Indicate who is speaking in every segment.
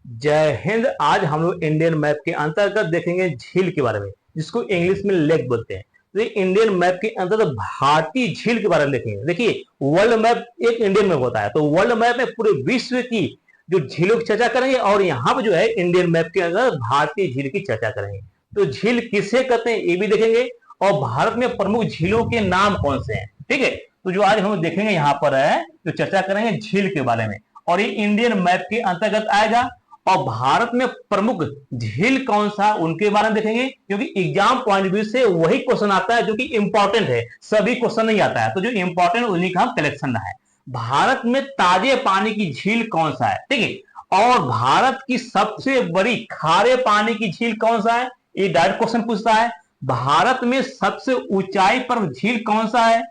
Speaker 1: जय हिंद। आज हम लोग इंडियन मैप के अंतर्गत देखेंगे झील के बारे में, जिसको इंग्लिश में लेक बोलते हैं। तो इंडियन मैप के अंतर्गत भारतीय झील के बारे में देखेंगे। देखिए, वर्ल्ड मैप एक इंडियन मैप होता है, तो वर्ल्ड मैप में पूरे विश्व की जो झीलों की चर्चा करेंगे, और यहाँ पर जो है इंडियन मैप के अंदर भारतीय झील की चर्चा करेंगे। तो झील किसे कहते हैं ये भी देखेंगे, और भारत में प्रमुख झीलों के नाम कौन से हैं। ठीक है, तो जो आज हम देखेंगे यहाँ पर है, तो चर्चा करेंगे झील के बारे में, और ये इंडियन मैप के अंतर्गत आएगा। और भारत में प्रमुख झील कौन सा, उनके बारे में देखेंगे, क्योंकि एग्जाम पॉइंट व्यू से वही क्वेश्चन आता है जो कि इंपॉर्टेंट है, सभी क्वेश्चन नहीं आता है, तो जो इंपॉर्टेंट उन्हीं का हम कलेक्शन है। भारत में ताजे पानी की झील कौन सा है, ठीक है, और भारत की सबसे बड़ी खारे पानी की झील कौन सा है, ये डायरेक्ट क्वेश्चन पूछता है। भारत में सबसे ऊंचाई पर झील कौन सा है,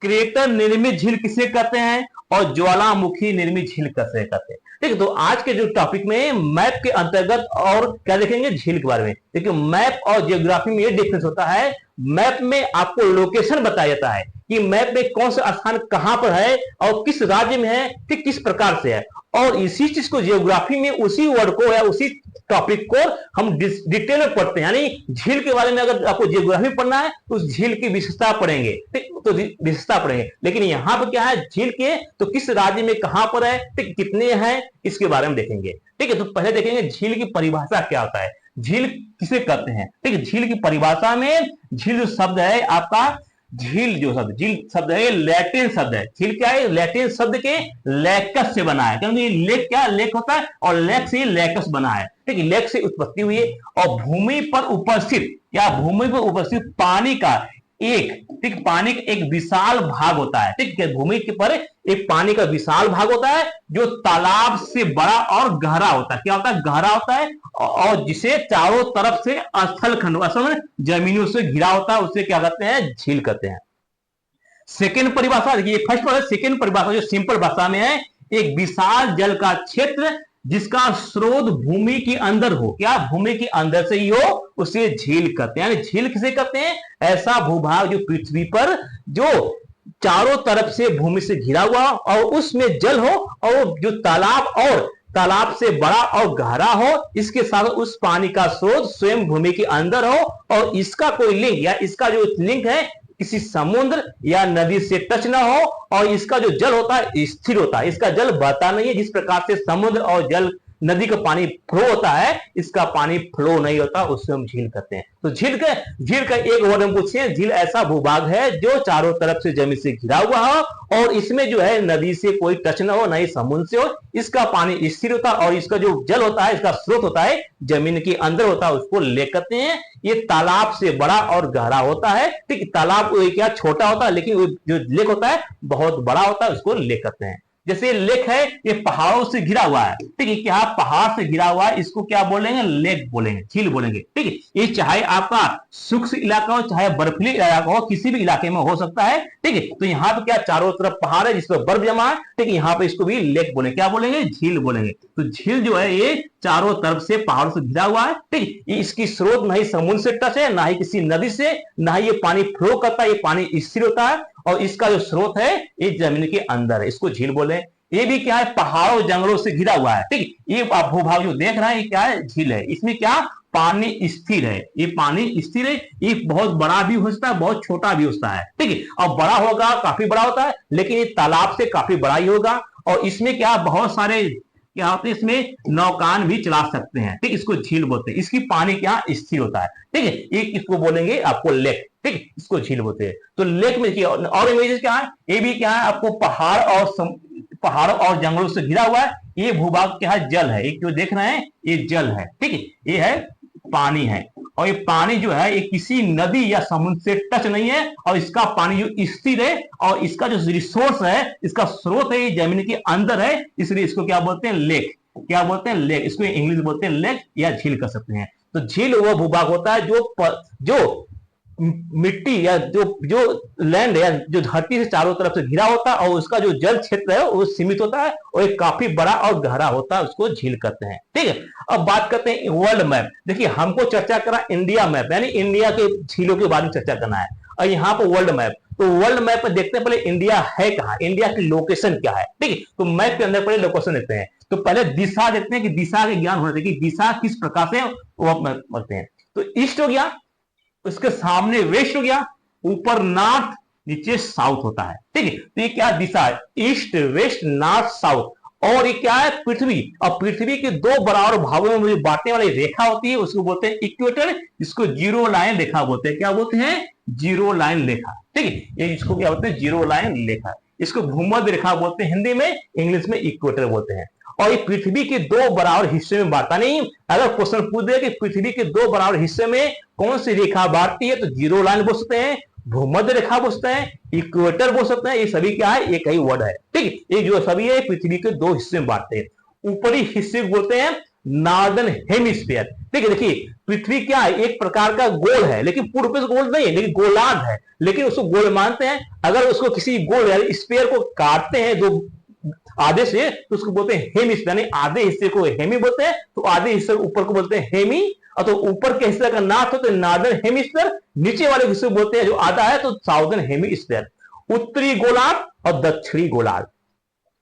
Speaker 1: क्रेटर निर्मित झील किसे कहते हैं, और ज्वालामुखी निर्मित झील किसे कहते हैं। ठीक है, तो आज के जो टॉपिक में मैप के अंतर्गत और क्या देखेंगे, झील के बारे में। देखिए, मैप और जियोग्राफी में ये डिफरेंस होता है। मैप में आपको लोकेशन बताया जाता है कि मैप में कौन सा स्थान कहां पर है और किस राज्य में है, ठीक किस प्रकार से है। और इसी चीज को जियोग्राफी में उसी वर्ड को या उसी टॉपिक को हम डिटेल में पढ़ते हैं। यानी झील के बारे में अगर आपको जियोग्राफी पढ़ना है तो उस झील की विशेषता पढ़ेंगे, ठीक, तो विशेषता पढ़ेंगे। लेकिन यहाँ पर क्या है, झील के तो किस राज्य में कहां पर है, ठीक, कितने हैं, इसके बारे में देखेंगे। ठीक है, तो पहले देखेंगे झील की परिभाषा क्या होता है, झील किसे कहते हैं। ठीक है, झील की परिभाषा में झील जो शब्द है आपका, झील जो शब्द, झील शब्द है लैटिन शब्द है। झील क्या है, लैटिन शब्द के लैकस से बना है, क्योंकि लेक क्या लेक होता है, और लेक से लैकस बना है। ठीक है, लेक से उत्पत्ति हुई है, और भूमि पर उपस्थित या भूमि पर उपस्थित पानी का एक, ठीक, पानी का एक विशाल भाग होता है। ठीक है, भूमि के पर एक पानी का विशाल भाग होता है जो तालाब से बड़ा और गहरा होता है। क्या होता है, गहरा होता है, और जिसे चारों तरफ से स्थल खंड, असल में जमीनों से घिरा होता है, उसे क्या कहते हैं, झील कहते हैं। सेकेंड परिभाषा देखिए, फर्स्ट पर सेकेंड परिभाषा जो सिंपल भाषा में है, एक विशाल जल का क्षेत्र जिसका स्रोत भूमि के अंदर हो, क्या भूमि के अंदर से ही हो, उसे झील कहते हैं। झील किसे कहते हैं, ऐसा भूभाग जो पृथ्वी पर जो चारों तरफ से भूमि से घिरा हुआ और उसमें जल हो, और जो तालाब और तालाब से बड़ा और गहरा हो, इसके साथ उस पानी का स्रोत स्वयं भूमि के अंदर हो, और इसका कोई लिंक या इसका जो लिंक है किसी समुद्र या नदी से टच ना हो, और इसका जो जल होता है स्थिर होता है, इसका जल बहता नहीं है। जिस प्रकार से समुद्र और जल नदी का पानी फ्लो होता है, इसका पानी फ्लो नहीं होता, उससे हम झील कहते हैं। तो झील का एक वर्ड हम पूछे, झील ऐसा भूभाग है जो चारों तरफ से जमीन से घिरा हुआ हो, और इसमें जो है नदी से कोई टच ना हो, ना ही समुद्र से हो, इसका पानी स्थिर होता है, और इसका जो जल होता है, इसका स्रोत होता है जमीन के अंदर होता है, उसको लेक कहते हैं। ये तालाब से बड़ा और गहरा होता है। ठीक, तालाब क्या छोटा होता है, लेकिन जो लेक होता है बहुत बड़ा होता है, उसको लेक कहते हैं। जैसे लेक है, ये पहाड़ों से घिरा हुआ है। ठीक है, क्या पहाड़ से घिरा हुआ है, इसको क्या बोलेंगे, लेक बोलेंगे, झील बोलेंगे। ठीक है, ये चाहे आपका शुष्क इलाका हो, चाहे बर्फीली इलाका हो, किसी भी इलाके में हो सकता है। ठीक है, तो यहाँ पे क्या चारों तरफ पहाड़ है जिस पर बर्फ जमा है। ठीक है, यहाँ पे इसको भी लेक बोलेंगे, क्या बोलेंगे, झील बोलेंगे। तो झील जो है ये चारों तरफ से पहाड़ों से घिरा हुआ है। ठीक, ये इसकी स्रोत ना ही समुद्र से टच है, ना ही किसी नदी से, ना ही ये पानी फ्लो करता है, ये पानी स्थिर होता है, और इसका जो स्रोत है ये जमीन के अंदर है, इसको झील बोले। ये भी क्या है, पहाड़ों जंगलों से घिरा हुआ है। ठीक, ये आप भूभाग जो देख रहे हैं, ये क्या है, झील है। इसमें क्या पानी स्थिर है, ये पानी स्थिर है। ये बहुत बड़ा भी हो सकता है, बहुत छोटा भी होता है। ठीक है, और बड़ा होगा, काफी बड़ा होता है, लेकिन ये तालाब से काफी बड़ा ही होगा। और इसमें क्या बहुत सारे क्या होते हैं, इसमें नौकान भी चला सकते हैं। ठीक, इसको झील बोलते हैं। इसकी पानी क्या स्थिर होता है। ठीक है, ये इसको बोलेंगे आपको लेक। ठीक, इसको झील बोलते हैं। तो लेक में और इमेजेस क्या है, ये भी क्या है, आपको पहाड़ और जंगलों से घिरा हुआ है। ये भूभाग क्या है, जल है, एक जो देख रहे हैं ये जल है। ठीक है, ये है पानी है, और ये पानी जो है ये किसी नदी या समुद्र से टच नहीं है, और इसका पानी जो स्थिर है, और इसका जो रिसोर्स है, इसका स्रोत है, ये जमीन के अंदर है, इसलिए इसको क्या बोलते हैं, लेक। क्या बोलते हैं, लेक। इसको इंग्लिश बोलते हैं लेक या झील कर सकते हैं। तो झील वो भूभाग होता है जो मिट्टी या जो लैंड या जो धरती से चारों तरफ से घिरा होता है, और उसका जो जल क्षेत्र है वो सीमित होता है, और एक काफी बड़ा और गहरा होता है, उसको झील कहते हैं। ठीक है, अब बात करते हैं वर्ल्ड मैप। देखिए, हमको चर्चा करा इंडिया मैप, यानी इंडिया के झीलों के बारे में चर्चा करना है, और यहाँ पर वर्ल्ड मैप। तो वर्ल्ड मैप में देखते हैं पहले इंडिया है कहाँ, इंडिया की लोकेशन क्या है। ठीक है, तो मैप के अंदर पहले लोकेशन देखते हैं। तो पहले दिशा देखते हैं कि दिशा के ज्ञान होना चाहिए कि दिशा किस प्रकार से वो करते हैं। तो ईस्ट हो गया, उसके सामने वेस्ट हो गया, ऊपर नॉर्थ, नीचे साउथ होता है। ठीक है, तो ये क्या दिशा है, ईस्ट वेस्ट नॉर्थ साउथ। और ये क्या है, पृथ्वी। और पृथ्वी के दो बराबर भागों में बांटने वाली रेखा होती है उसको बोलते हैं इक्वेटर, जिसको जीरो लाइन रेखा बोलते हैं। क्या बोलते हैं, जीरो लाइन रेखा। ठीक है, ये इसको क्या बोलते हैं, जीरो लाइन रेखा। इसको भूमध्य रेखा बोलते हैं हिंदी में, इंग्लिश में इक्वेटर बोलते हैं। और ये पृथ्वी के दो बराबर हिस्से में बांटा नहीं। अगर क्वेश्चन पूछ दे कि पृथ्वी के दो बराबर हिस्से में कौन सी रेखा बांटती है, तो जीरो लाइन बोल सकते हैं, भूमध्य रेखा बोल सकते हैं, इक्वेटर बोल सकते हैं। ये सभी क्या है, एक ही वर्ड है। ठीक है, ये जो सभी है पृथ्वी के दो हिस्से में बांटते हैं। ऊपरी हिस्से बोलते हैं नॉर्दर्न हेमिस्फीयर। ठीक है, देखिए पृथ्वी क्या है, एक प्रकार का गोल है, लेकिन पूर्ण रूप से गोल नहीं है, लेकिन गोलार्ध है, लेकिन उसको गोल मानते हैं। अगर उसको किसी गोल यानी स्फीयर को काटते हैं दो आधे से, तो उसको बोलते हैं हेमिस्फीयर, यानी आधे हिस्से को हेमी बोलते हैं, तो आधे हिस्से ऊपर को बोलते हैं हेमी। और तो ऊपर के हिस्से का नॉर्थ हो तो नॉर्दर्न हेमिस्फीयर, नीचे वाले हिस्से बोलते हैं जो आधा है तो साउदर्न हेमिस्फीयर। उत्तरी गोलार्ध और दक्षिणी गोलार्ध।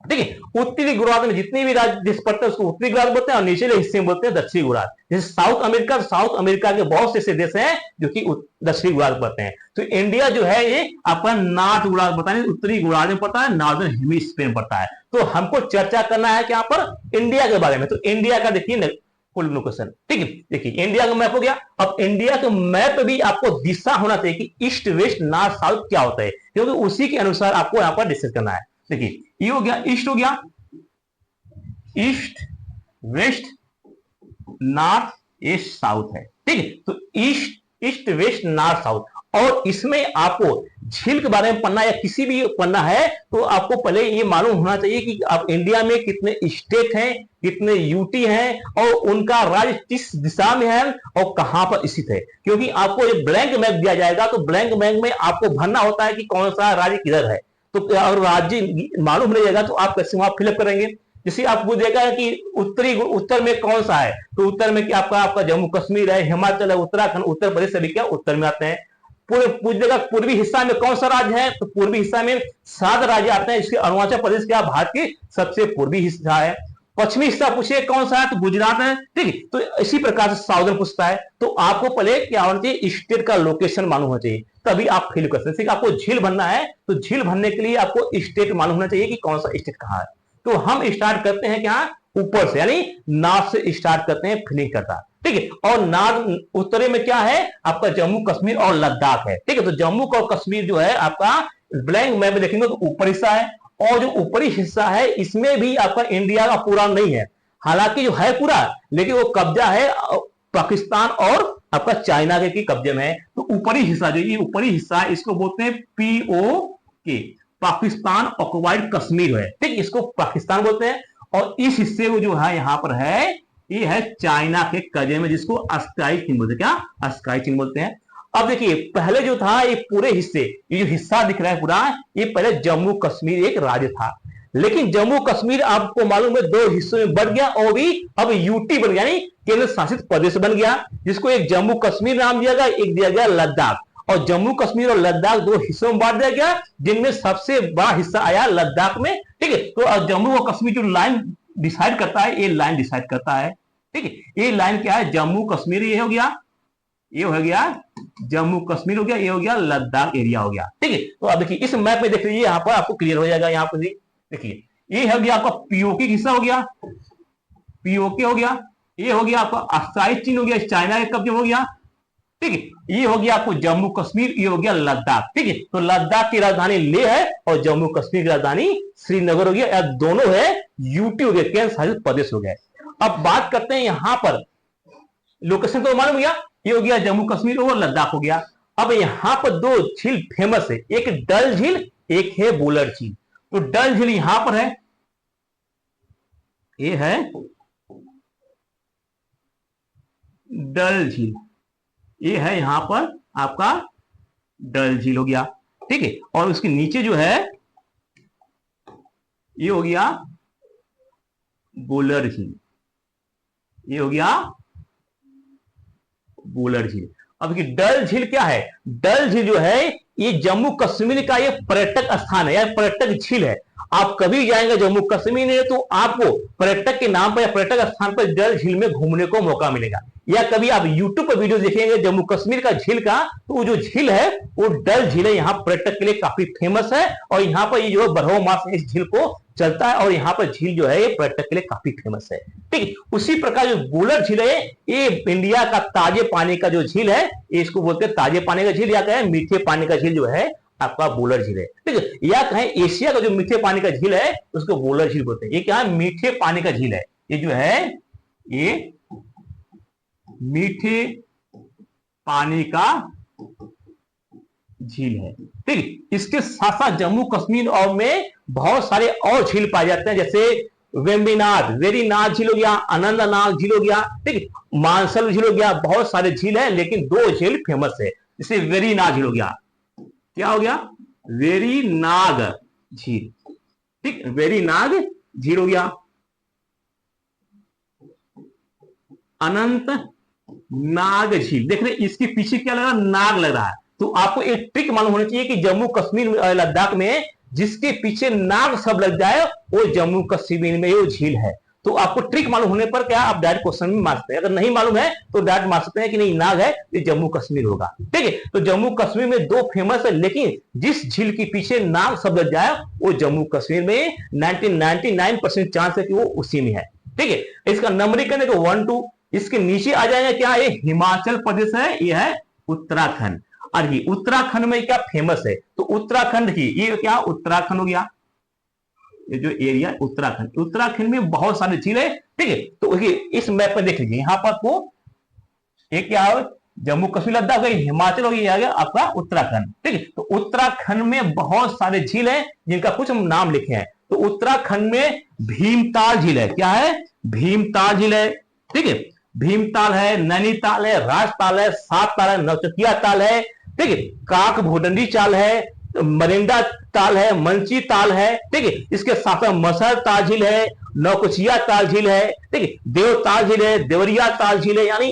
Speaker 1: ठीक है, उत्तरी गोलार्ध में जितनी भी राज्य देश पड़ते हैं उसको उत्तरी गोलार्ध बोलते हैं, और निचले हिस्से में बोलते हैं दक्षिणी गोलार्ध। जैसे साउथ अमेरिका के बहुत से ऐसे देश हैं जो कि दक्षिणी गोलार्ध पड़ते हैं। तो इंडिया जो है ये आपका नॉर्थ गोलार्ध पता नहीं, उत्तरी गोलार्ध में पड़ता है, नॉर्दर्न हेमिस्फीयर में पड़ता है। तो हमको चर्चा करना है क्या पर, इंडिया के बारे में। तो इंडिया का देखिए फुल क्वेश्चन। ठीक है, देखिए इंडिया का मैप हो गया। अब इंडिया के मैप भी आपको दिशा होना चाहिए कि ईस्ट वेस्ट नॉर्थ साउथ क्या होता है, क्योंकि उसी के अनुसार आपको यहां पर डिस्कस करना है। देखिए ये हो गया, ईस्ट हो गया, east west north east south है। ठीक है, तो east east west north south. और इसमें आपको झील के बारे में पढ़ना या किसी भी पढ़ना है तो आपको पहले ये मालूम होना चाहिए कि आप इंडिया में कितने स्टेट हैं, कितने यूटी हैं, और उनका राज्य किस दिशा में है और कहां पर स्थित है। क्योंकि आपको एक ब्लैंक मैप दिया जाएगा तो ब्लैंक मैप में आपको भरना होता है कि कौन सा राज्य किधर है। तो अगर राज्य मालूम नहीं रहेगा तो आप कैसे वहां फिलअप करेंगे। जैसे आप पूछेगा कि उत्तर में कौन सा है, तो उत्तर में क्या आपका जम्मू कश्मीर है, हिमाचल है, उत्तराखंड, उत्तर प्रदेश सभी क्या उत्तर में आते हैं। पूरे पूछेगा पूर्वी हिस्सा में कौन सा राज्य है, तो पूर्वी हिस्सा में 7 राज्य आते हैं, इसके अरुणाचल प्रदेश क्या भारत की सबसे पूर्वी हिस्सा है। पश्चिमी हिस्सा पूछिए कौन सा है, तो गुजरात है। ठीक है, तो इसी प्रकार से साउदर्न पूछता है। तो आपको पहले क्या होना चाहिए, स्टेट का लोकेशन मालूम होना चाहिए, तभी आप फिल कर सकते हैं। आपको झील भरना है तो झील भरने के लिए आपको स्टेट मालूम होना चाहिए कि कौन सा स्टेट कहां है। तो हम स्टार्ट करते हैं क्या, ऊपर से, यानी नॉर्थ से स्टार्ट करते हैं फिलिंग करता। ठीक है, और नॉर्थ उत्तरी में क्या है आपका जम्मू कश्मीर और लद्दाख है। ठीक है, तो जम्मू और कश्मीर जो है आपका ब्लैंक मैप में देखेंगे तो ऊपर हिस्सा है, और जो ऊपरी हिस्सा है इसमें भी आपका इंडिया का पूरा नहीं है, हालांकि जो है पूरा, लेकिन वो कब्जा है पाकिस्तान और आपका चाइना के कब्जे में है। तो ऊपरी हिस्सा जो ये ऊपरी हिस्सा है इसको बोलते हैं POK, पाकिस्तान ऑक्युपाइड कश्मीर है। ठीक, इसको पाकिस्तान बोलते हैं। और इस हिस्से को जो है यहां पर है, ये है चाइना के कब्जे में, जिसको अस्काई चीन बोलते हैं। क्या अस्काई चीन बोलते हैं। अब देखिए पहले जो था ये पूरे हिस्से, ये जो हिस्सा दिख रहा है पूरा, ये पहले जम्मू कश्मीर एक राज्य था, लेकिन जम्मू कश्मीर आपको मालूम है 2 हिस्सों में बढ़ गया, और भी अब यूटी बन गया, यानी केंद्र शासित प्रदेश बन गया, जिसको एक जम्मू कश्मीर नाम दिया गया, एक दिया गया लद्दाख। और जम्मू कश्मीर और लद्दाख 2 हिस्सों में बांट दिया गया, जिनमें सबसे बड़ा हिस्सा आया लद्दाख में। ठीक है, तो जम्मू और कश्मीर जो लाइन डिसाइड करता है, ये लाइन डिसाइड करता है। ठीक है, ये लाइन क्या है, जम्मू कश्मीर ये हो गया, ये हो गया जम्मू कश्मीर हो गया, ये हो गया लद्दाख एरिया हो गया। ठीक है, तो अब देखिए इस मैप में देख लीजिए, यहां पर आपको क्लियर हो जाएगा। यहां पर देखिए ये हो गया आपका पीओके हिस्सा हो गया, पीओके हो गया, ये हो गया आपका अक्साई चीन हो गया, चाइना के कब्जे हो गया। ठीक है, ये हो गया आपको जम्मू कश्मीर, ये हो गया लद्दाख। ठीक है, तो लद्दाख की राजधानी लेह है और जम्मू कश्मीर की राजधानी श्रीनगर हो गया, या दोनों है यूटी हो गया, केंद्र शासित प्रदेश हो गए। अब बात करते हैं यहां पर लोकेशन, तो मालूम गया, ये हो गया जम्मू कश्मीर और लद्दाख हो गया। अब यहां पर 2 झील फेमस है, एक डल झील, एक है बुलर झील। तो डल झील यहां पर है, ये है डल झील, ये है यहां पर आपका डल झील हो गया। ठीक है, और उसके नीचे जो है ये हो गया बुलर झील, ये हो गया बुलर झील। अब देखिए डल झील क्या है, डल झील जो है ये जम्मू कश्मीर का ये पर्यटक स्थान है या पर्यटक झील है। आप कभी जाएंगे जम्मू कश्मीर में तो आपको पर्यटक के नाम पर या पर्यटक स्थान पर डल झील में घूमने को मौका मिलेगा। या कभी आप यूट्यूब पर वीडियो देखेंगे जम्मू कश्मीर का झील का, तो वो जो झील है वो डल झील है, यहाँ पर्यटक के लिए काफी फेमस है और यहाँ पर ये जो बरहो मास इस झील को चलता है और यहाँ पर झील जो है ये पर्यटक के लिए काफी फेमस है। ठीक है, उसी प्रकार जो वुलर झील है ये इंडिया का ताजे पानी का जो झील है, इसको बोलते हैं ताजे पानी का झील या कहें मीठे पानी का झील जो है आपका वुलर झील है। ठीक है, या कहें एशिया का जो मीठे पानी का झील है उसको वुलर झील बोलते हैं। ये क्या है, मीठे पानी का झील है, ये जो है ये मीठे पानी का झील है। ठीक है, इसके साथ साथ जम्मू कश्मीर और में बहुत सारे और झील पाए जाते हैं, जैसे वेम्बीनाथ, वेरीनाथ झील हो गया, अनंतनाग झील हो गया, ठीक है, मानसल झील हो गया, बहुत सारे झील है लेकिन दो झील फेमस है। जैसे वेरीनाथ झील हो गया, क्या हो गया, वेरीनाग झील, ठीक, वेरीनाग झील हो गया, अनंत नाग झील, देख रहे इसके पीछे क्या लग रहा है, नाग लग रहा है। तो आपको एक ट्रिक मालूम होनी चाहिए कि जम्मू कश्मीर लद्दाख में जिसके पीछे नाग सब लग जाए वो जम्मू कश्मीर में वो झील है। तो आपको ट्रिक मालूम होने पर क्या आप डायरेक्ट क्वेश्चन में मार सकते हैं, अगर नहीं मालूम है तो डायरेक्ट मार सकते हैं कि नहीं नाग है ये जम्मू कश्मीर होगा। ठीक है, तो जम्मू कश्मीर में दो फेमस है लेकिन जिस झील के पीछे नाग सब लग जाए वो जम्मू कश्मीर में 99% चांस है कि वो उसी में है। ठीक है, इसका नंबरिंग करने को 1 2, इसके नीचे आ जाएगा क्या, ये हिमाचल प्रदेश है, ये है उत्तराखंड। और ये उत्तराखंड में क्या फेमस है, तो उत्तराखंड की ये क्या उत्तराखंड हो गया, ये जो एरिया उत्तराखंड, उत्तराखंड में बहुत सारे झील है। ठीक है, तो इस मैप पर देख लीजिए, यहाँ पर आपको एक क्या है जम्मू कश्मीर लद्दाख गई, हिमाचल हो गया आपका उत्तराखंड। ठीक है, तो उत्तराखंड में बहुत सारे झील है जिनका कुछ हम नाम लिखे हैं। तो उत्तराखंड में भीमताल झील है, क्या है, भीमताल झील है। ठीक है, भीमताल है, नैनीताल है, राजताल है, सात ताल है, नौचकिया ताल है, ठीक है, काक भोडंडी चाल है, मरिंडा ताल है, मंची ताल है। ठीक है, इसके साथ साथ मसर ताल झील है, नौकुचिया ताल झील है, ठीक है, देवताल झील है, देवरिया ताल झील है। यानी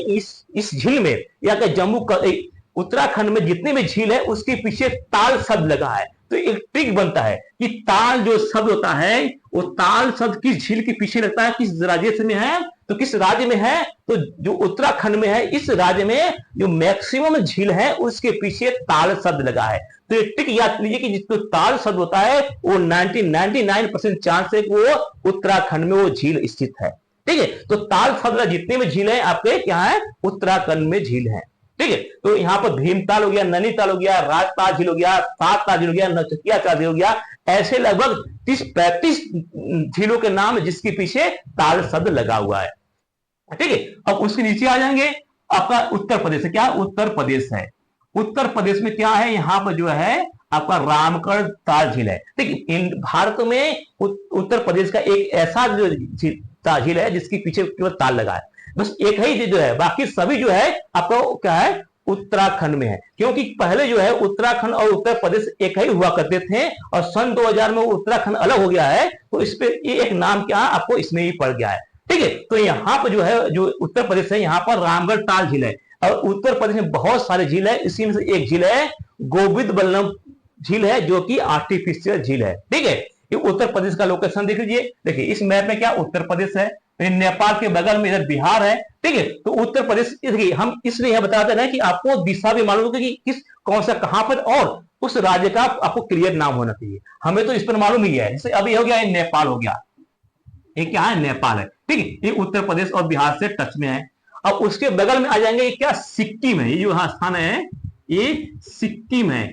Speaker 1: इस झील में या जम्मू उत्तराखंड में जितने भी झील है उसके पीछे ताल शब्द लगा है। तो एक ट्रिक बनता है कि ताल जो शब्द होता है वो ताल शब्द किस झील के पीछे लगता है, किस राज्य में है, तो किस राज्य में है, तो जो उत्तराखंड में है इस राज्य में जो मैक्सिमम झील है उसके पीछे ताल शब्द लगा है। तो ये ट्रिक याद लीजिए कि जिसको ताल शब्द होता है वो 99% चांस है कि वो उत्तराखंड में वो झील स्थित है। ठीक है, तो ताल शब्द जितने भी झील है आपके क्या है उत्तराखंड में झील है। ठीक है, तो यहाँ पर भीमताल हो गया, नैनीताल हो गया, राजताल झील हो गया, सात ताल झील हो गया, नौचकिया ताल झील हो गया, ऐसे लगभग 30-35 झीलों के नाम जिसके पीछे ताल शब्द लगा हुआ है। ठीक है, अब उसके नीचे आ जाएंगे आपका उत्तर प्रदेश है, क्या उत्तर प्रदेश है, उत्तर प्रदेश में क्या है, यहाँ पर जो है आपका रामगढ़ ताल झील है। ठीक है, भारत में उत्तर प्रदेश का एक ऐसा जो झील है जिसके पीछे केवल ताल लगा है, बस एक ही जो है, बाकी सभी जो है आपको क्या है उत्तराखंड में है। क्योंकि पहले जो है उत्तराखंड और उत्तर प्रदेश एक ही हुआ करते थे और सन 2000 में उत्तराखंड अलग हो गया है, तो इस पे ये एक नाम क्या आपको इसमें ही पड़ गया है। ठीक है, तो यहाँ पर जो है जो उत्तर प्रदेश है यहाँ पर रामगढ़ ताल झील है और उत्तर प्रदेश में बहुत सारे झील है, इसी में से एक झील है गोविंद बल्लभ झील है जो कि आर्टिफिशियल झील है। ठीक है, ये उत्तर प्रदेश का लोकेशन देख लीजिए, देखिए इस मैप में क्या उत्तर प्रदेश है, नेपाल के बगल में इधर बिहार है। ठीक है, तो उत्तर प्रदेश हम इसलिए बताते हैं कि आपको दिशा भी मालूम होगी कि किस कौन सा कहां पर और उस राज्य का आपको क्लियर नाम होना चाहिए। हमें तो इस पर मालूम ही है, जैसे अभी हो गया ये नेपाल हो गया, ये क्या है नेपाल है। ठीक है, ये उत्तर प्रदेश और बिहार से टच में है। अब उसके बगल में आ जाएंगे ये क्या सिक्किम है, ये जो स्थान है ये सिक्किम है,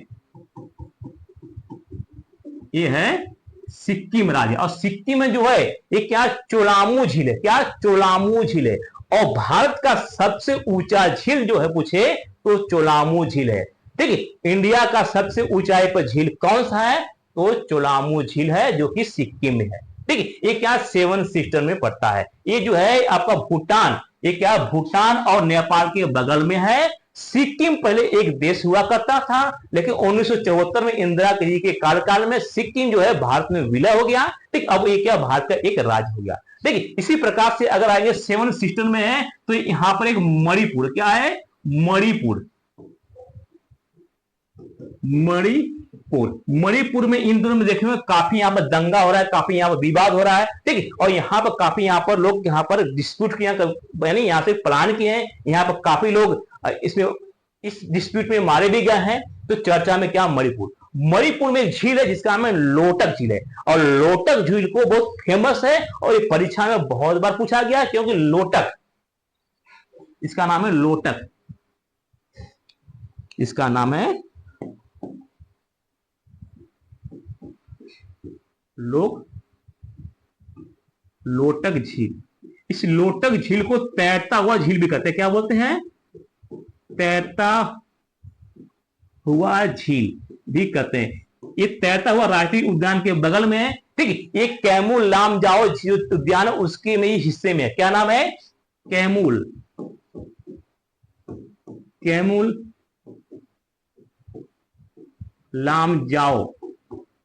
Speaker 1: ये है सिक्किम राज्य। और सिक्किम में जो है ये क्या चोलामू झील है, क्या चोलामू झील है। और भारत का सबसे ऊंचा झील जो है पूछे तो चोलामू झील है। ठीक है, इंडिया का सबसे ऊंचाई पर झील कौन सा है, तो चोलामू झील है जो कि सिक्किम में है। ठीक है, ये क्या 7 सिस्टर में पड़ता है, ये जो है आपका भूटान, ये क्या भूटान और नेपाल के बगल में है। सिक्किम पहले एक देश हुआ करता था लेकिन 1974 में इंदिरा जी के कार्यकाल में सिक्किम जो है भारत में विलय हो गया। ठीक, अब ये क्या भारत का एक राज्य हो गया। देखिए इसी प्रकार से अगर आएंगे 7 सिस्टर में है तो यहाँ पर एक मणिपुर, क्या है मणिपुर, मणिपुर। मणिपुर में इन दोनों में देखेंगे काफी यहाँ पर दंगा हो रहा है, काफी यहाँ पर विवाद हो रहा है, ठीक है। और यहाँ पर काफी यहाँ पर लोग यहाँ पर डिस्प्यूट किया, यानी यहाँ से प्लान किए हैं, यहाँ पर काफी लोग इसमें इस डिस्प्यूट में मारे भी गए हैं। तो चर्चा में क्या, मणिपुर। मणिपुर में एक झील है जिसका नाम है लोटक झील है, और लोटक झील को बहुत फेमस है और ये परीक्षा में बहुत बार पूछा गया, क्योंकि लोटक, इसका नाम है लोटक, इसका नाम है लोटक झील। इस लोटक झील को तैरता हुआ झील भी कहते हैं। क्या बोलते हैं? तैरता हुआ झील भी कहते हैं। ये तैरता हुआ राष्ट्रीय उद्यान के बगल में है, ठीक है। ये कैमूल लामजाओ उद्यान उसके में ही हिस्से में है। क्या नाम है? कैमूल लामजाओ,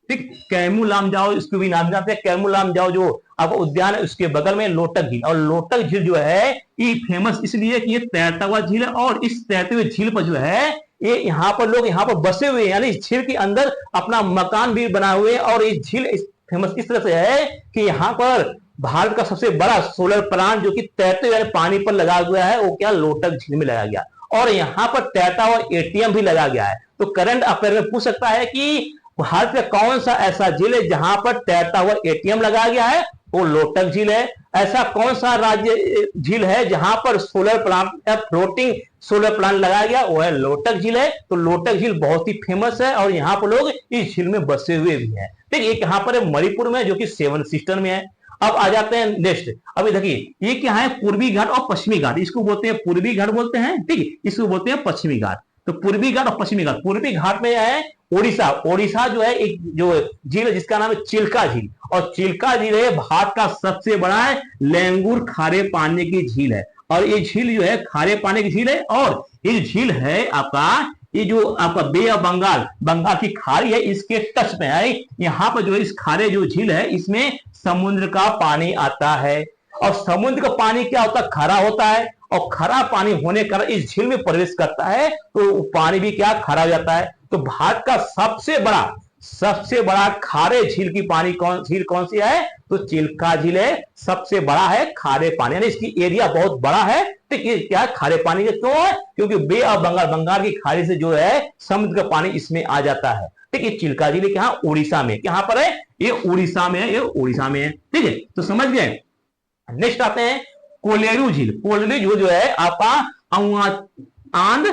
Speaker 1: ठीक। कैमूल लामजाओ इसको भी नाम जानते हैं। कैमूल लामजाओ जो आपका उद्यान है उसके बगल में लोटक झील। और लोटक झील जो है ये फेमस इसलिए कि ये तैरता हुआ झील है, और इस तैरते हुए झील पर जो है ये यहाँ पर लोग यहाँ पर बसे हुए हैं, यानी इस झील के अंदर अपना मकान भी बनाए हुए हैं। और ये झील फेमस इस तरह से है कि यहाँ पर भारत का सबसे बड़ा सोलर प्लांट जो कि तैरते हुए पानी पर लगा हुआ है, वो क्या, लोटक झील में लगाया गया। और यहाँ पर तैरता हुआ एटीएम भी लगा गया है। तो करंट अफेयर में पूछ सकता है कि भारत में कौन सा ऐसा झील है जहां पर तैरता हुआ एटीएम लगाया गया है? वो लोटक झील है। ऐसा कौन सा राज्य झील है जहां पर सोलर प्लांट या फ्लोटिंग सोलर प्लांट लगाया गया? वो है लोटक झील है। तो लोटक झील बहुत ही फेमस है और यहाँ पर लोग इस झील में बसे हुए भी हैं, ठीक। एक यहाँ पर है मणिपुर में, जो कि 7 सिस्टर में है। अब आ जाते हैं नेक्स्ट। अभी देखिए ये क्या है, पूर्वी घाट और पश्चिमी घाट। इसको बोलते हैं पूर्वी घाट बोलते हैं, ठीक है। इसको बोलते हैं पश्चिमी घाट। तो पूर्वी घाट और पश्चिमी घाट। पूर्वी घाट में है ओडिशा। ओडिशा जो है एक जो झील है जिसका नाम है चिल्का झील। और चिल्का झील है भारत का सबसे बड़ा है लेंगुर खारे पानी की झील है। और ये झील जो है खारे पानी की झील है। और ये झील है आपका, ये जो आपका बे ऑफ बंगाल, बंगाल की खाड़ी है, इसके टच में है। यहाँ पर जो इस खारे जो झील है इसमें समुद्र का पानी आता है। और समुद्र का पानी क्या होता है, खरा होता है। और खरा पानी होने के कारण इस झील में प्रवेश करता है तो पानी भी क्या, खरा हो जाता है। तो भारत का सबसे बड़ा खारे झील की पानी झील कौन सी है? तो चिल्का झील है, सबसे बड़ा है खारे पानी, यानी इसकी एरिया बहुत बड़ा है। तो ये क्या, खारे पानी के क्यों है? क्योंकि बे ऑफ बंगाल, बंगाल की खाड़ी से जो है समुद्र का पानी इसमें आ जाता है, ठीक है। चिल्का झील क्या, उड़ीसा में, कहां पर है? ये उड़ीसा में है, ये उड़ीसा में है, ठीक है। तो समझ गए। नेक्स्ट आते हैं कोलेरू झील। कोलेरू झील जो है आपका आंध्र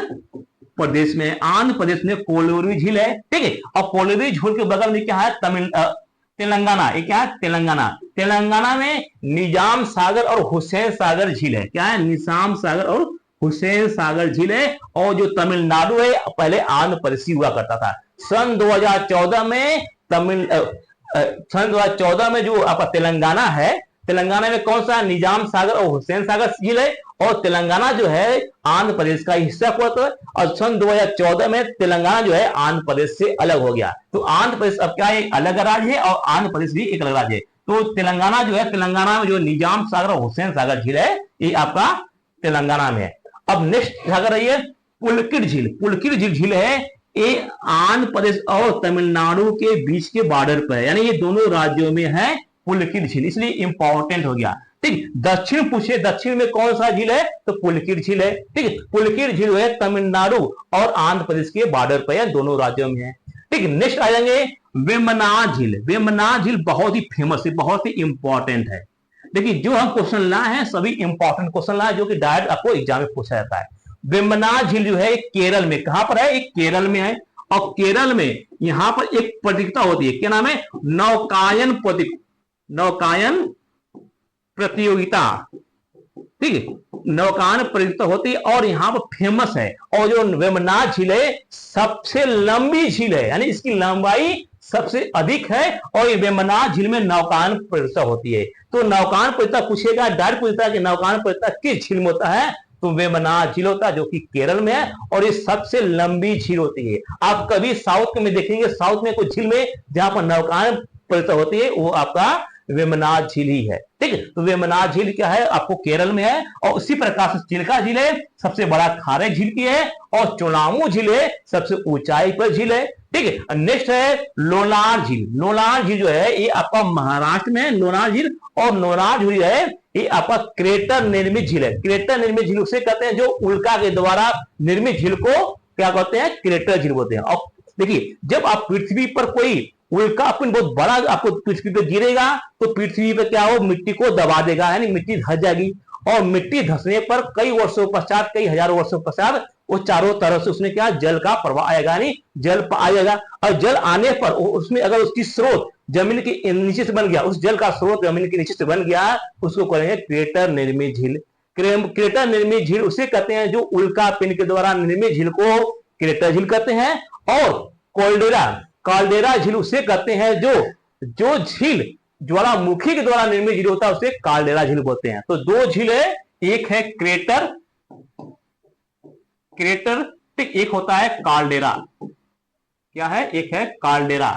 Speaker 1: प्रदेश में, आंध्र प्रदेश में कोलेरू झील है, ठीक है। और कोलेरू झील के बगल में क्या है, तेलंगाना। ये क्या है, तेलंगाना। तेलंगाना में निजाम सागर और हुसैन सागर झील है। क्या है, निजाम सागर और हुसैन सागर झील है। और जो तमिलनाडु है पहले आंध्र प्रदेश हुआ करता था। सन 2014 में सन 2014 में जो आपका तेलंगाना है, तेलंगाना में कौन सा, निजाम सागर और हुसैन सागर झील है। और तेलंगाना जो है आंध्र प्रदेश का हिस्सा हुआ। और सन 2014 में तेलंगाना जो है आंध्र प्रदेश से अलग हो गया। तो आंध्र प्रदेश अब क्या है, अलग राज्य है, और आंध्र प्रदेश भी एक अलग राज्य है। तो तेलंगाना जो है, तेलंगाना में जो निजाम सागर और हुसैन सागर झील है ये आपका तेलंगाना में है। अब नेक्स्ट सागर है पुलकित झील। पुलकित झील है ये आंध्र प्रदेश और तमिलनाडु के बीच के बॉर्डर पर है, यानी ये दोनों राज्यों में है पुलकित झील, इसलिए इंपॉर्टेंट हो गया, ठीक। दक्षिण पूछे, दक्षिण में कौन सा झील है? तो पुलकित झील है, ठीक है। पुलकित झील है तमिलनाडु और आंध्र प्रदेश के बॉर्डर पर है, दोनों राज्यों में है, ठीक। नेक्स्ट आ जाएंगे वेम्बनाड झील। वेम्बनाड झील बहुत ही फेमस है, बहुत ही इंपॉर्टेंट है। देखिए जो हम क्वेश्चन लाए हैं सभी इंपॉर्टेंट क्वेश्चन लाए जो कि डायरेक्ट आपको एग्जाम में पूछा जाता है। वेम्बनाड झील जो है केरल में, कहां पर है? एक केरल में है। और केरल में यहां पर एक प्रतियोगिता होती है, क्या नाम है? नौकायन प्रतियोगिता, ठीक है। नौकायन प्रतियोगिता होती है और यहाँ पर फेमस है। और जो वेम्बनाड झील है सबसे लंबी झील है, यानी इसकी लंबाई सबसे अधिक है। और ये वेम्बनाड झील में नौकायन प्रतियोगिता होती है। तो नौकायन प्रतियोगिता पूछेगा, डायरेक्ट पूछता है कि नौकायन प्रतियोगिता किस झील में होता है? तो वेम्बनाड झील होता है जो कि केरल में है, और ये सबसे लंबी झील होती है। आप कभी साउथ में देखेंगे, साउथ में कुछ झील में जहां पर नौकायन प्रतियोगिता होती है वो आपका वेमनाड झील ही है। ठीक है, तो वेमनाड झील क्या है, आपको केरल में है। और उसी प्रकार से चिल्का झील है, सबसे बड़ा खारे झील की है। और चोलामू झील है, सबसे ऊंचाई पर झील है। ठीक है, नेक्स्ट है लोनार झील। लोनार झील जो है ये आपका महाराष्ट्र में है, लोनार झील। और लोनार झील है ये आपका क्रेटर निर्मित झील है। क्रेटर निर्मित झील उसे कहते हैं जो उल्का के द्वारा निर्मित झील को क्या कहते हैं, क्रेटर झील बोलते हैं। और देखिए, जब आप पृथ्वी पर कोई उल्का पिंड बहुत बड़ा आपको पृथ्वी पर गिरेगा तो पृथ्वी पर क्या हो, मिट्टी को दबा देगा, यानी मिट्टी धस जाएगी। और मिट्टी धसने पर कई वर्षों पश्चात, कई हजारों वर्षों पश्चात वो चारों तरफ से उसमें क्या जल का प्रवाह आएगा, यानी जल आएगा। और जल आने पर उसमें अगर उसकी स्रोत जमीन के नीचे से बन गया, उस जल का स्रोत जमीन के नीचे से बन गया, उसको कहेंगे क्रेटर निर्मित झील। क्रेटर निर्मित झील उसे कहते हैं जो उल्का पिंड के द्वारा निर्मित झील को क्रेटर झील कहते हैं। और काल्डेरा झील उसे कहते हैं जो झील ज्वालामुखी के द्वारा निर्मित झील होता है, उसे काल्डेरा झील बोलते हैं। तो दो झील है, एक है क्रेटर, ठीक, एक होता है काल्डेरा। क्या है, एक है काल्डेरा।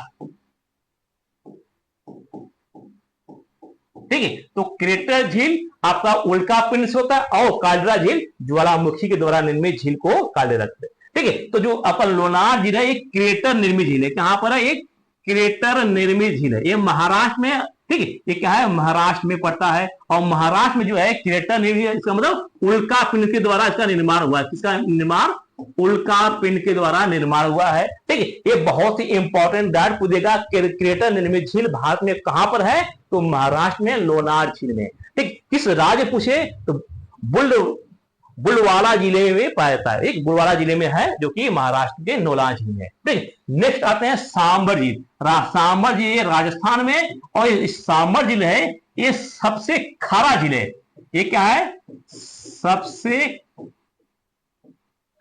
Speaker 1: ठीक है, तो क्रेटर झील आपका उल्का पिंड से होता है और काल्डेरा झील ज्वालामुखी के द्वारा निर्मित झील को काल्डेरा कहते हैं। ठीक है, तो जो आपका लोनार झील है एक क्रेटर निर्मित झील है। कहां पर है, एक क्रेटर निर्मित झील है, ये महाराष्ट्र में। ठीक है, ये क्या है, महाराष्ट्र में पड़ता है। और महाराष्ट्र में जो है क्रेटर निर्मित, इसका मतलब उल्का पिंड के द्वारा इसका निर्माण हुआ है। किसका निर्माण, उल्का पिंड के द्वारा निर्माण हुआ है। ठीक है, ये बहुत ही इंपॉर्टेंट डाट पूछेगा, क्रेटर निर्मित झील भारत में कहां पर है, तो महाराष्ट्र में लोनार झील में। ठीक, किस राज्य पूछे तो बुलवाड़ा जिले में पाया जाता है, एक बुलवाड़ा जिले में है जो कि महाराष्ट्र के लोनार झील में। ठीक, नेक्स्ट आते हैं सांबर झील। सांबर झील राजस्थान में, और सांबर झील है ये सबसे खारा झील है। ये क्या है, सबसे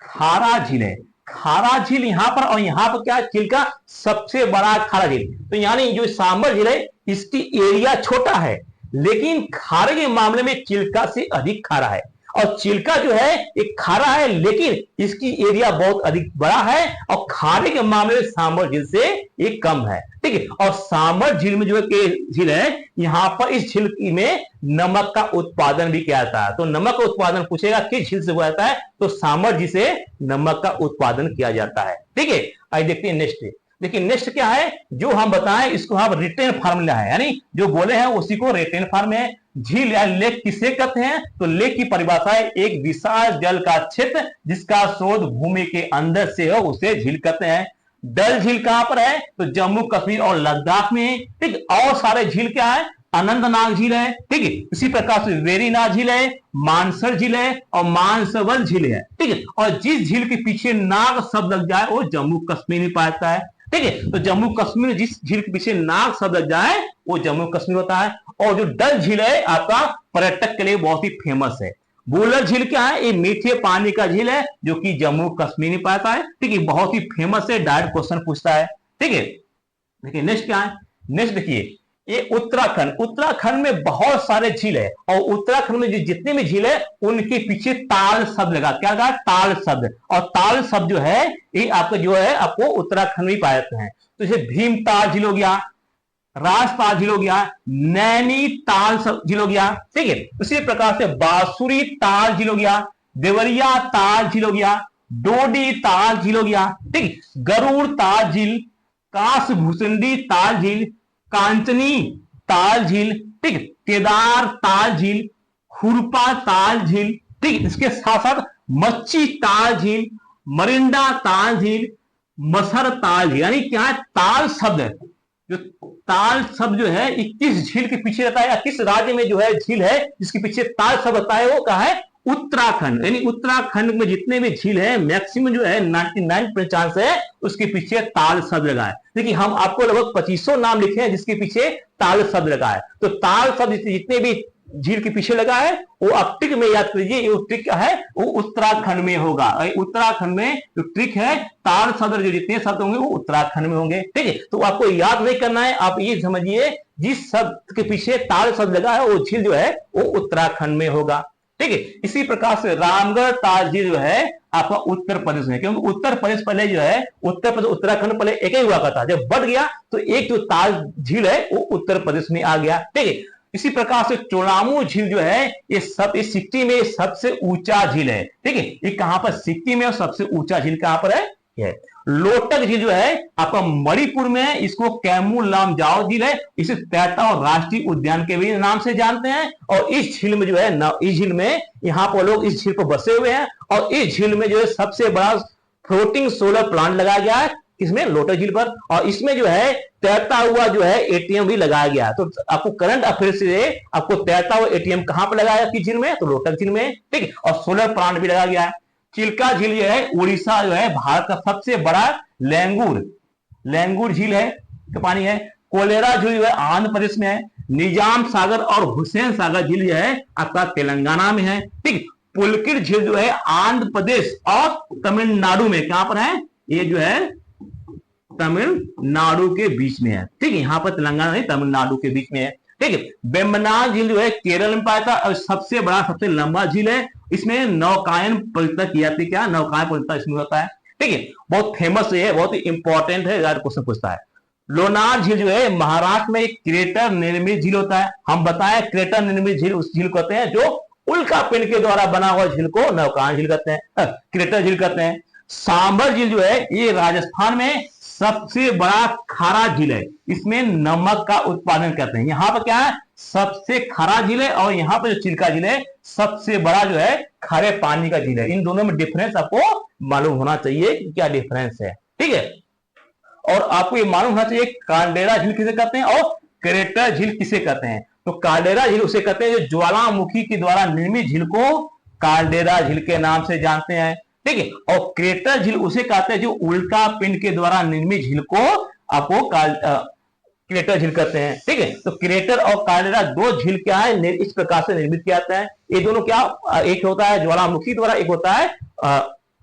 Speaker 1: खारा झील है। खारा झील यहां पर, और यहां पर क्या है, झील का सबसे बड़ा खारा झील। तो यानी जो सांबर झील है इसकी एरिया छोटा है, लेकिन खारे के मामले में चिल्का से अधिक खारा है। और चिल्का जो है एक खारा है, लेकिन इसकी एरिया बहुत अधिक बड़ा है। और खारे के मामले में सांबर झील से ये कम है। ठीक है, और सांबर झील में जो है झील है, यहां पर इस झील में नमक का उत्पादन भी किया जाता है। तो नमक का उत्पादन पूछेगा किस झील से हुआ जाता है, तो सांबर झील से नमक का उत्पादन किया जाता है। ठीक है, आइए देखते हैं नेक्स्ट। देखिए नेक्स्ट क्या है, जो हम बताएं इसको हम रिटेन फार्मूला है, यानी जो बोले हैं उसी को रिटेन फार्म है। झील या लेक किसे कहते हैं, तो लेक की परिभाषा है एक विशाल जल का क्षेत्र जिसका स्रोत भूमि के अंदर से हो, उसे झील कहते हैं। डल झील कहां पर है, तो जम्मू कश्मीर और लद्दाख में। ठीक, और सारे झील क्या है, अनंतनाग झील है। ठीक है, इसी प्रकार से वेरीनाग झील है, मानसर झील है और मानसवल झील है। ठीक है, और जिस झील के पीछे नाग शब्द लग जाए वो जम्मू कश्मीर में पाता है। ठीक है, तो जम्मू कश्मीर में जिस झील के पीछे नाग शब्द लग जाए वो जम्मू कश्मीर होता है। और जो डल झील है आपका पर्यटक के लिए बहुत ही फेमस है। बुलर झील क्या है, ये मीठे पानी का झील है जो कि जम्मू कश्मीर में पाता है। ठीक है, बहुत ही फेमस है, डायरेक्ट क्वेश्चन पूछता है। ठीक है, देखिए नेक्स्ट क्या है, नेक्स्ट देखिए ये उत्तराखंड में बहुत सारे झील है। और उत्तराखंड में जितने भी झील है उनके पीछे ताल शब्द लगा, क्या लगा, ताल शब्द। और ताल शब्द जो है ये आपको जो है आपको उत्तराखंड में पाए जाते हैं। तो जैसे भीमताल झील हो गया, राजताल झील हो गया, नैनीताल झील हो गया। ठीक है, उसी प्रकार से बांसुरी ताल झील हो गया, देवरिया ताल झील हो गया, डोडी ताल झील हो गया। ठीक, गरुड़ ताल झील, कासभूसुंडी ताल झील, कांचनी ताल झील, ठीक, केदार ताल झील, खुरपा ताल झील। ठीक, इसके साथ साथ मच्छी ताल झील, मरिंडा ताल झील, मसर ताल झील। यानी क्या है, ताल शब्द जो ताल शब्द जो है 21 झील के पीछे रहता है, या किस राज्य में जो है झील है जिसके पीछे ताल शब्द रहता है, वो क्या है, उत्तराखंड। यानी उत्तराखंड में जितने भी झील है मैक्सिमम जो है 99% चांस है उसके पीछे ताल शब्द लगा है। देखिए हम आपको लगभग 2500 नाम लिखे हैं जिसके पीछे ताल शब्द लगा है। तो ताल शब्द जितने भी झील के पीछे लगा है वो आप ट्रिक में याद कीजिए, वो ट्रिक क्या है, वो उत्तराखंड में होगा। उत्तराखंड में जो ट्रिक है, ताल शब्द जो जितने शब्द होंगे वो उत्तराखंड में होंगे। ठीक है, तो आपको याद नहीं करना है, आप ये समझिए जिस शब्द के पीछे ताल शब्द लगा है वो झील जो है वो उत्तराखंड में होगा। ठीक है, इसी प्रकार से रामगढ़ ताल झील जो है आपका उत्तर प्रदेश में, क्योंकि उत्तर प्रदेश पहले जो है, उत्तर प्रदेश उत्तराखंड पहले एक ही हुआ करता, जब बढ़ गया तो एक जो ताल झील है वो उत्तर प्रदेश में आ गया। ठीक है, इसी प्रकार से चोलामू झील जो है ये सिक्किम में सबसे ऊंचा झील है। ठीक है, ये कहां पर, सिक्किम में, और सबसे ऊंचा झील कहां पर है, ये लोटक झील जो है आपका मणिपुर में है, इसको कैमू लामजाओ झील है, इसे तैताओ राष्ट्रीय उद्यान के भी नाम से जानते हैं। और इस झील में जो है इस झील में यहाँ पर लोग इस झील पर बसे हुए हैं, और इस झील में जो है सबसे बड़ा फ्लोटिंग सोलर प्लांट लगाया गया है, किसमें, लोटक झील पर। और इसमें जो है तैरता हुआ जो है एटीएम भी लगाया गया। तो आपको करंट अफेयर से आपको तैरता हुआ एटीएम कहां पर लगाया, किस झील में, तो लोटक झील में। ठीक है, और सोलर प्लांट भी लगाया गया है। चिल्का झील जो है उड़ीसा जो है भारत का सबसे बड़ा लैंगूर झील है तो पानी है। कोलेरा झील जो है आंध्र प्रदेश में है। निजाम सागर और हुसैन सागर झील जो है आपका तेलंगाना में है। ठीक, पुलकित झील जो है आंध्र प्रदेश और तमिलनाडु में, कहां पर है, ये जो है तमिलनाडु के बीच में है। ठीक है, यहां पर तेलंगाना नहीं, तमिलनाडु के बीच में है। ठीक है, वेम्बनाड झील जो है केरल में पाया था और सबसे बड़ा सबसे लंबा झील है। इसमें नौकायन प्रतियोगिता की जाती है, क्या नौकायन प्रतियोगिता इसमें होता है। ठीक है, बहुत फेमस है, बहुत ही इंपॉर्टेंट है, क्वेश्चन पूछता है। लोनार झील जो है महाराष्ट्र में एक क्रेटर निर्मित झील होता है। हम बताएं क्रेटर निर्मित झील उस झील कहते हैं जो उल्का पिंड के द्वारा बना हुआ झील को नौकायन झील कहते हैं, क्रेटर झील कहते हैं। सांबर झील जो है ये राजस्थान में सबसे बड़ा खारा झील है, इसमें नमक का उत्पादन करते हैं। यहां पर क्या है, सबसे खारा झील है, और यहां पर जो चिल्का झील है सबसे बड़ा जो है खारे पानी का झील है। इन दोनों में डिफरेंस आपको मालूम होना चाहिए कि क्या डिफरेंस है। ठीक है, और आपको ये मालूम होना चाहिए काल्डेरा झील किसे कहते हैं और क्रेटर झील किसे कहते हैं। तो काल्डेरा झील उसे कहते हैं जो ज्वालामुखी के द्वारा निर्मित झील को काल्डेरा झील के नाम से जानते हैं। ठीक है, और क्रेटर झील उसे कहते हैं जो उल्का पिंड के द्वारा निर्मित झील को आपको क्रेटर झील कहते हैं। ठीक है, तो क्रेटर और काल्डेरा दो झील क्या है, इस प्रकार से निर्मित किया जाता है। ये दोनों क्या, एक होता है ज्वालामुखी द्वारा, एक होता है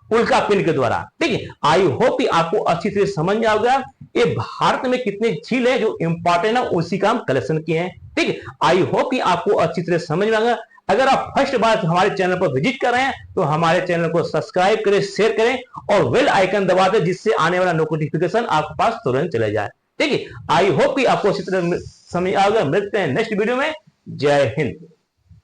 Speaker 1: उल्का पिंड के द्वारा। ठीक है, आई होप कि आपको अच्छी तरह समझ में आ गया ये भारत में कितने झील है जो इंपॉर्टेंट है, उसी का हम कलेक्शन किए हैं। ठीक है, आई होप कि आपको अच्छी तरह समझ में आ गया। अगर आप फर्स्ट बार हमारे चैनल पर विजिट कर रहे हैं तो हमारे चैनल को सब्सक्राइब करें, शेयर करें और बेल आइकन दबा दें, जिससे आने वाला नोटिफिकेशन आपके पास तुरंत चले जाए। ठीक है, आई होप कि आपको अच्छी तरह समझ आ गया। मिलते हैं नेक्स्ट वीडियो में। जय हिंद।